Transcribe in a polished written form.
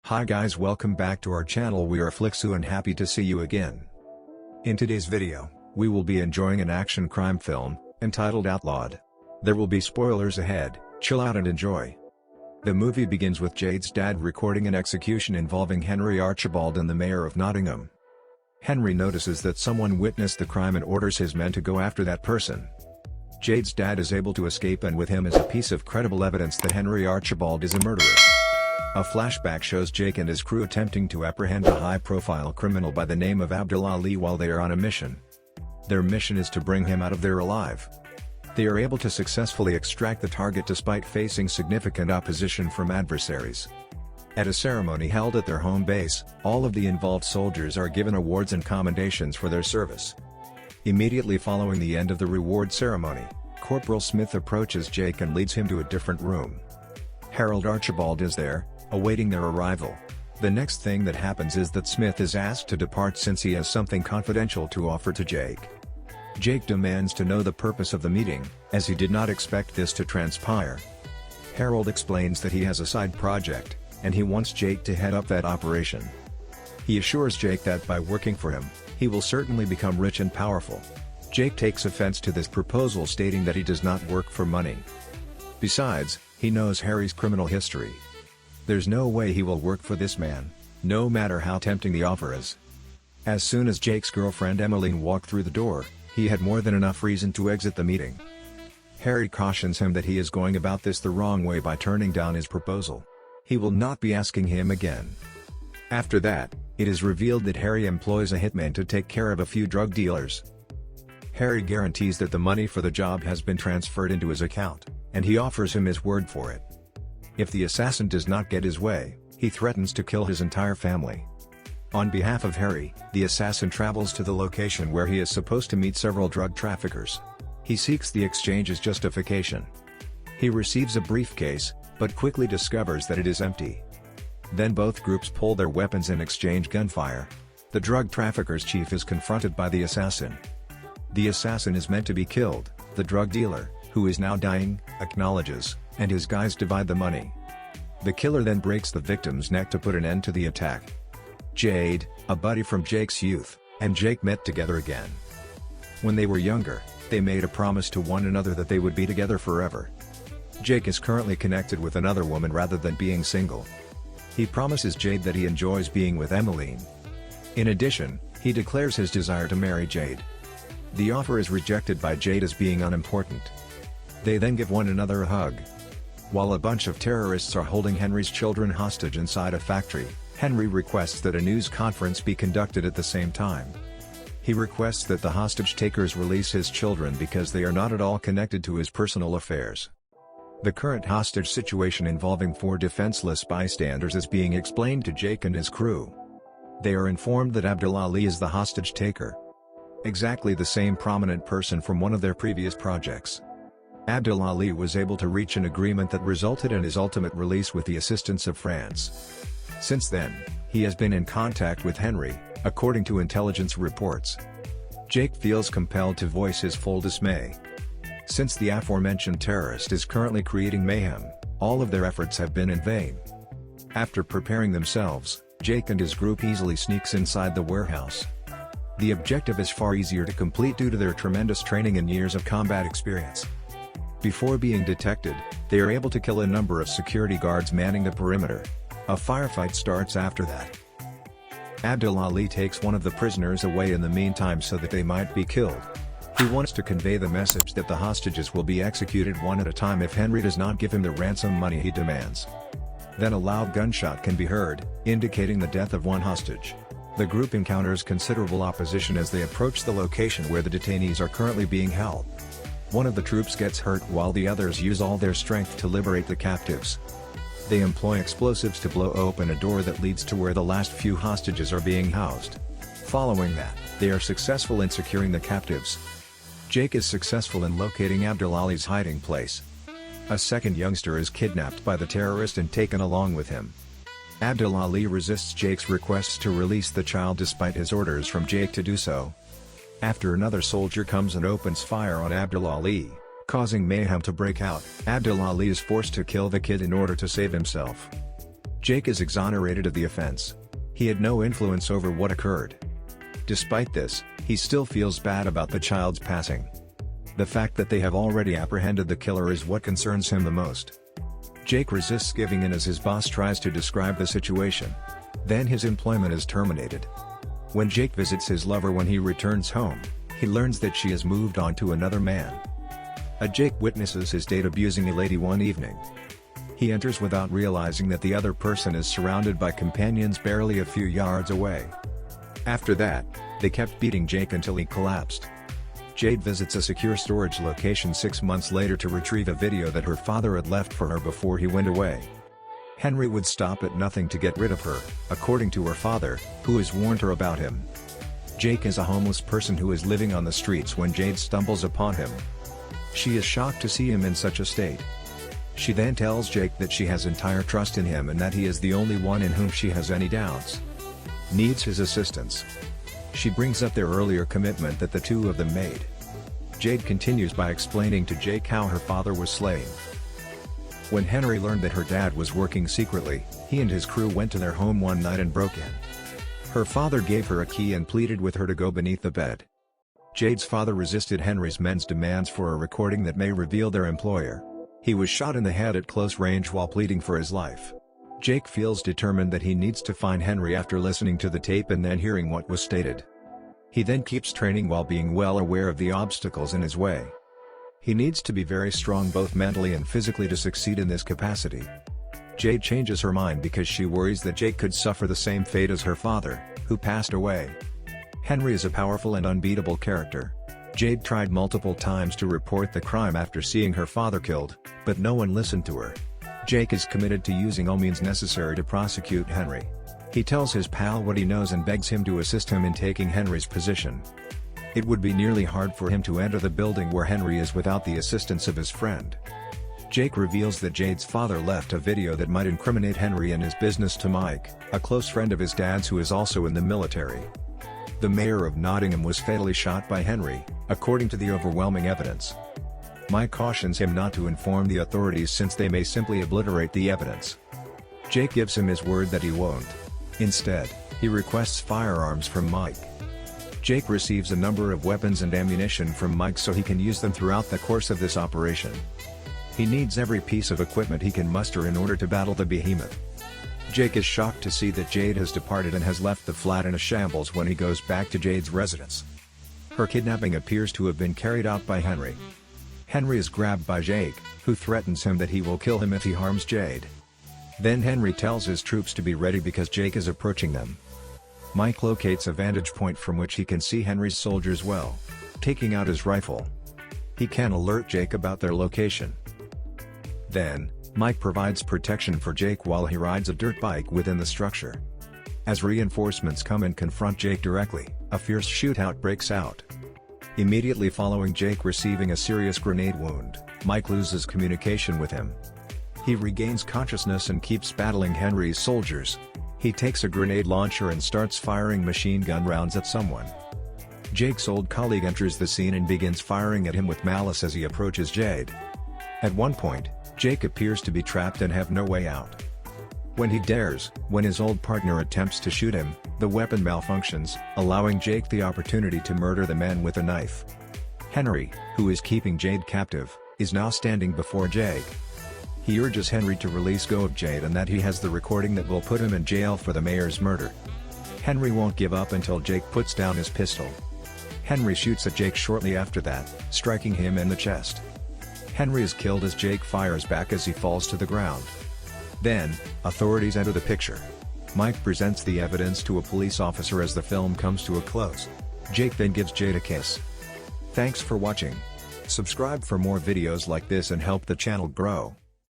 Hi guys, welcome back to our channel. We are Flixu and happy to see you again. In today's video, we will be enjoying an action crime film, entitled Outlawed. There will be spoilers ahead, chill out and enjoy. The movie begins with Jade's dad recording an execution involving Henry Archibald and the mayor of Nottingham. Henry notices that someone witnessed the crime and orders his men to go after that person. Jade's dad is able to escape, and with him is a piece of credible evidence that Henry Archibald is a murderer. A flashback shows Jake and his crew attempting to apprehend a high-profile criminal by the name of Abdul Ali while they are on a mission. Their mission is to bring him out of there alive. They are able to successfully extract the target despite facing significant opposition from adversaries. At a ceremony held at their home base, all of the involved soldiers are given awards and commendations for their service. Immediately following the end of the reward ceremony, Corporal Smith approaches Jake and leads him to a different room. Harold Archibald is there, awaiting their arrival. The next thing that happens is that Smith is asked to depart since he has something confidential to offer to Jake. Jake demands to know the purpose of the meeting, as he did not expect this to transpire. Harold explains that he has a side project, and he wants Jake to head up that operation. He assures Jake that by working for him, he will certainly become rich and powerful. Jake takes offense to this proposal, stating that he does not work for money. Besides, he knows Harry's criminal history. There's no way he will work for this man, no matter how tempting the offer is. As soon as Jake's girlfriend Emmeline walked through the door, he had more than enough reason to exit the meeting. Harry cautions him that he is going about this the wrong way by turning down his proposal. He will not be asking him again. After that, it is revealed that Harry employs a hitman to take care of a few drug dealers. Harry guarantees that the money for the job has been transferred into his account, and he offers him his word for it. If the assassin does not get his way, he threatens to kill his entire family. On behalf of Harry, the assassin travels to the location where he is supposed to meet several drug traffickers. He seeks the exchange's justification. He receives a briefcase, but quickly discovers that it is empty. Then both groups pull their weapons and exchange gunfire. The drug traffickers' chief is confronted by the assassin. The assassin is meant to be killed. The drug dealer, who is now dying, acknowledges, and his guys divide the money. The killer then breaks the victim's neck to put an end to the attack. Jade, a buddy from Jake's youth, and Jake met together again. When they were younger, they made a promise to one another that they would be together forever. Jake is currently connected with another woman rather than being single. He promises Jade that he enjoys being with Emmeline. In addition, he declares his desire to marry Jade. The offer is rejected by Jade as being unimportant. They then give one another a hug. While a bunch of terrorists are holding Henry's children hostage inside a factory, Henry requests that a news conference be conducted at the same time. He requests that the hostage takers release his children because they are not at all connected to his personal affairs. The current hostage situation involving 4 defenseless bystanders is being explained to Jake and his crew. They are informed that Abdul Ali is the hostage taker. Exactly the same prominent person from one of their previous projects. Abdul Ali was able to reach an agreement that resulted in his ultimate release with the assistance of France. Since then, he has been in contact with Henry, according to intelligence reports. Jake feels compelled to voice his full dismay. Since the aforementioned terrorist is currently creating mayhem, all of their efforts have been in vain. After preparing themselves, Jake and his group easily sneaks inside the warehouse. The objective is far easier to complete due to their tremendous training and years of combat experience. Before being detected, they are able to kill a number of security guards manning the perimeter. A firefight starts after that. Abdul Ali takes one of the prisoners away in the meantime so that they might be killed. He wants to convey the message that the hostages will be executed one at a time if Henry does not give him the ransom money he demands. Then a loud gunshot can be heard, indicating the death of one hostage. The group encounters considerable opposition as they approach the location where the detainees are currently being held. One of the troops gets hurt while the others use all their strength to liberate the captives. They employ explosives to blow open a door that leads to where the last few hostages are being housed. Following that, they are successful in securing the captives. Jake is successful in locating Abdul Ali's hiding place. A second youngster is kidnapped by the terrorist and taken along with him. Abdul Ali resists Jake's requests to release the child despite his orders from Jake to do so. After another soldier comes and opens fire on Abdul Ali, causing mayhem to break out, Abdul Ali is forced to kill the kid in order to save himself. Jake is exonerated of the offense. He had no influence over what occurred. Despite this, he still feels bad about the child's passing. The fact that they have already apprehended the killer is what concerns him the most. Jake resists giving in as his boss tries to describe the situation. Then his employment is terminated. When Jake visits his lover when he returns home, he learns that she has moved on to another man. Jake witnesses his date abusing a lady one evening. He enters without realizing that the other person is surrounded by companions barely a few yards away. After that, they kept beating Jake until he collapsed. Jade visits a secure storage location 6 months later to retrieve a video that her father had left for her before he went away. Henry would stop at nothing to get rid of her, according to her father, who has warned her about him. Jake is a homeless person who is living on the streets when Jade stumbles upon him. She is shocked to see him in such a state. She then tells Jake that she has entire trust in him and that he is the only one in whom she has any doubts. Needs his assistance. She brings up their earlier commitment that the two of them made. Jade continues by explaining to Jake how her father was slain. When Henry learned that her dad was working secretly, he and his crew went to their home one night and broke in. Her father gave her a key and pleaded with her to go beneath the bed. Jade's father resisted Henry's men's demands for a recording that may reveal their employer. He was shot in the head at close range while pleading for his life. Jake feels determined that he needs to find Henry after listening to the tape and then hearing what was stated. He then keeps training while being well aware of the obstacles in his way. He needs to be very strong both mentally and physically to succeed in this capacity. Jade changes her mind because she worries that Jake could suffer the same fate as her father, who passed away. Henry is a powerful and unbeatable character. Jade tried multiple times to report the crime after seeing her father killed, but no one listened to her. Jake is committed to using all means necessary to prosecute Henry. He tells his pal what he knows and begs him to assist him in taking Henry's position. It would be nearly hard for him to enter the building where Henry is without the assistance of his friend. Jake reveals that Jade's father left a video that might incriminate Henry and his business to Mike, a close friend of his dad's who is also in the military. The mayor of Nottingham was fatally shot by Henry, according to the overwhelming evidence. Mike cautions him not to inform the authorities since they may simply obliterate the evidence. Jake gives him his word that he won't. Instead, he requests firearms from Mike. Jake receives a number of weapons and ammunition from Mike so he can use them throughout the course of this operation. He needs every piece of equipment he can muster in order to battle the behemoth. Jake is shocked to see that Jade has departed and has left the flat in a shambles when he goes back to Jade's residence. Her kidnapping appears to have been carried out by Henry. Henry is grabbed by Jake, who threatens him that he will kill him if he harms Jade. Then Henry tells his troops to be ready because Jake is approaching them. Mike locates a vantage point from which he can see Henry's soldiers well. Taking out his rifle, he can alert Jake about their location. Then, Mike provides protection for Jake while he rides a dirt bike within the structure. As reinforcements come and confront Jake directly, a fierce shootout breaks out. Immediately following Jake receiving a serious grenade wound, Mike loses communication with him. He regains consciousness and keeps battling Henry's soldiers. He takes a grenade launcher and starts firing machine gun rounds at someone. Jake's old colleague enters the scene and begins firing at him with malice as he approaches Jade. At one point, Jake appears to be trapped and have no way out. When his old partner attempts to shoot him, the weapon malfunctions, allowing Jake the opportunity to murder the man with a knife. Henry, who is keeping Jade captive, is now standing before Jake. He urges Henry to release go of Jade and that he has the recording that will put him in jail for the mayor's murder. Henry won't give up until Jake puts down his pistol. Henry shoots at Jake shortly after that, striking him in the chest. Henry is killed as Jake fires back as he falls to the ground. Then, authorities enter the picture. Mike presents the evidence to a police officer as the film comes to a close. Jake then gives Jade a kiss. Thanks for watching. Subscribe for more videos like this and help the channel grow.